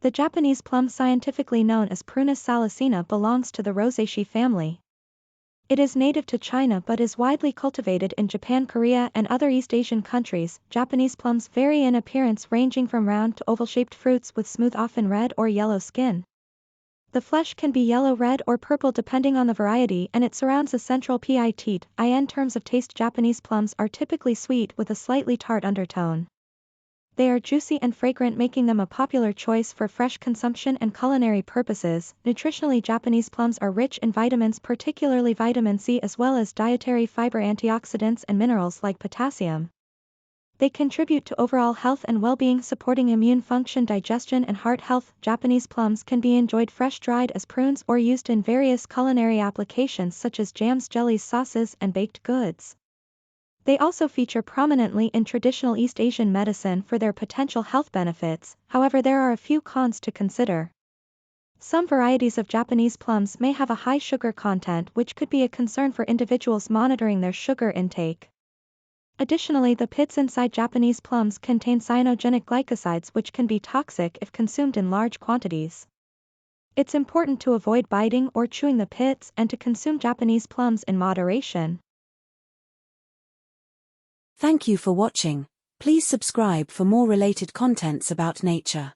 The Japanese plum, scientifically known as Prunus salicina, belongs to the Rosaceae family. It is native to China but is widely cultivated in Japan, Korea, and other East Asian countries. Japanese plums vary in appearance, ranging from round to oval-shaped fruits with smooth, often red or yellow skin. The flesh can be yellow, red, or purple depending on the variety, and it surrounds a central pit. In terms of taste, Japanese plums are typically sweet with a slightly tart undertone. They are juicy and fragrant, making them a popular choice for fresh consumption and culinary purposes. Nutritionally, Japanese plums are rich in vitamins, particularly vitamin C, as well as dietary fiber, antioxidants, and minerals like potassium. They contribute to overall health and well-being, supporting immune function, digestion, and heart health. Japanese plums can be enjoyed fresh, dried as prunes, or used in various culinary applications such as jams, jellies, sauces, and baked goods. They also feature prominently in traditional East Asian medicine for their potential health benefits. However, there are a few cons to consider. Some varieties of Japanese plums may have a high sugar content, which could be a concern for individuals monitoring their sugar intake. Additionally, the pits inside Japanese plums contain cyanogenic glycosides, which can be toxic if consumed in large quantities. It's important to avoid biting or chewing the pits and to consume Japanese plums in moderation. Thank you for watching. Please subscribe for more related contents about nature.